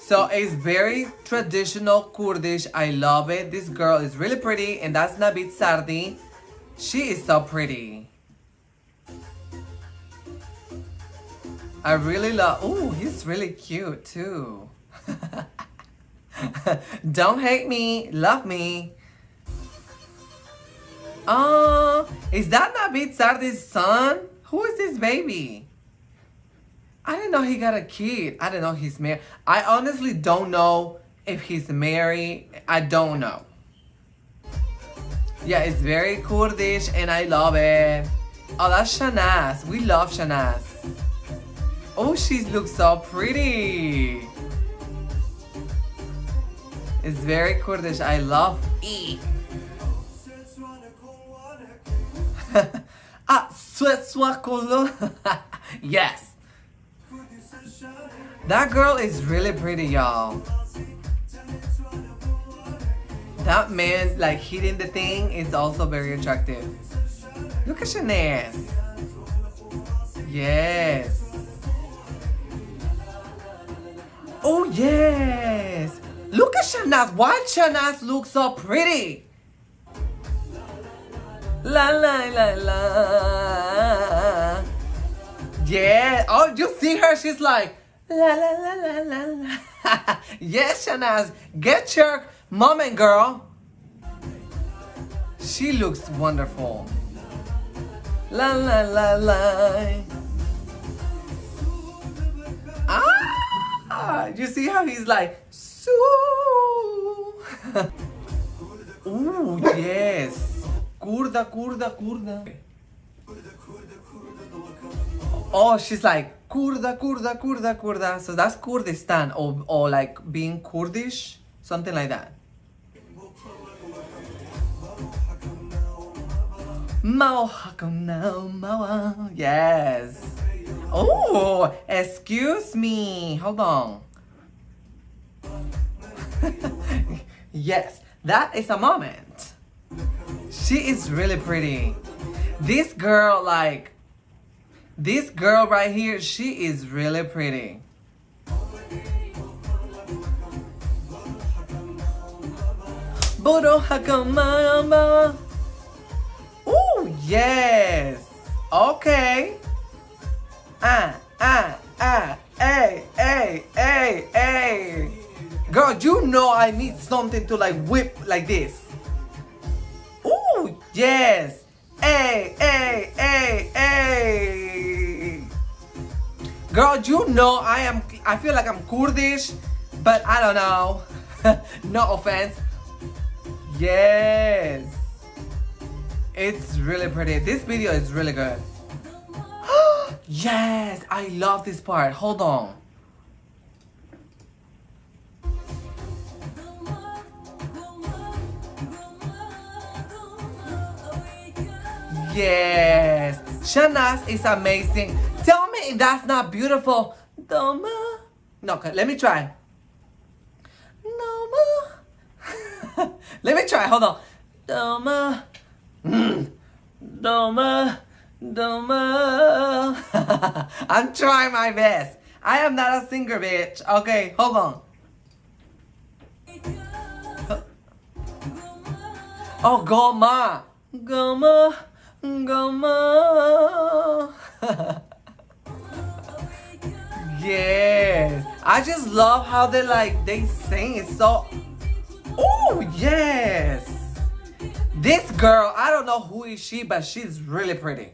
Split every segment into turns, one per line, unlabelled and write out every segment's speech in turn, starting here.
So it's very traditional Kurdish. I love it. This girl is really pretty, and that's Navid Zardi. She is so pretty. I really love. Oh, he's really cute too. Don't hate me, love me. Is that Navid Zardi's son? Who is this baby? I didn't know he got a kid. I didn't know he's married. I honestly don't know if he's married. I don't know. Yeah, it's very Kurdish and I love it. Oh, that's Shanaz. We love Shanaz. Oh, she looks so pretty. It's very Kurdish. I love it. Yes. That girl is really pretty, y'all. That man, like, hitting the thing is also very attractive. Look at Shanaz. Yes. Oh, yes. Look at Shanaz. Why Shanaz looks so pretty? La la la la. Yeah. Oh, you see her? She's like, la la la la la la. Yes, Shanaz. Get your moment, girl. She looks wonderful. La la la la. Ah! You see how he's like, so. Ooh, yes. Kurda, Kurda, Kurda. Oh, she's like, Kurda, Kurda, Kurda, Kurda. So that's Kurdistan, or like being Kurdish, something like that. Yes. Oh, excuse me. Hold on. Yes, that is a moment. She is really pretty. This girl, like, this girl right here, she is really pretty. Oh, yes. Okay. Hey. Girl, you know I need something to like whip like this. Oh, yes. Hey. Girl, you know I feel like I'm Kurdish, but I don't know. No offense. Yes. It's really pretty. This video is really good. Yes, I love this part. Hold on. Yes, Shanaz is amazing. Tell me if that's not beautiful. Doma. No, okay, let me try. Doma. Let me try. Hold on. Doma. Doma. I'm trying my best. I am not a singer, bitch. Okay, hold on. Oh, Goma. Yes. I just love how they sing. It's so. Oh, yes. This girl, I don't know who is she, but she's really pretty.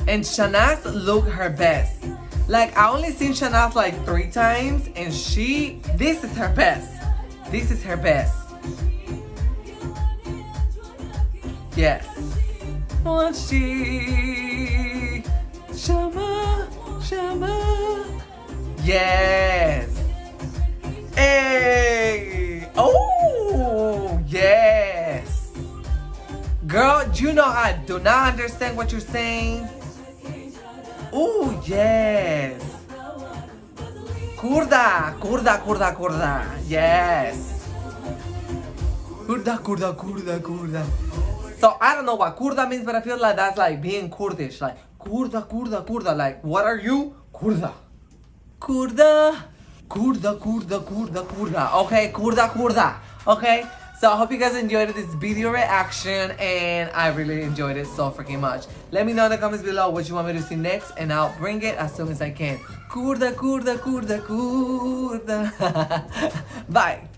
And Shanaz look her best. Like, I only seen Shanaz like 3 times, and this is her best. This is her best. Yes. Shama. Yes. Hey. Oh, yes. Girl, you know I do not understand what you're saying. Oh, yes. KURDA. Yes. KURDA. So I don't know what KURDA means, but I feel like that's like being Kurdish. Like KURDA. Like, what are you? KURDA. KURDA. KURDA, KURDA, KURDA, KURDA. Okay, KURDA, KURDA. Okay? So I hope you guys enjoyed this video reaction, and I really enjoyed it so freaking much. Let me know in the comments below what you want me to see next, and I'll bring it as soon as I can. KURDA, KURDA, KURDA, KURDA. Bye.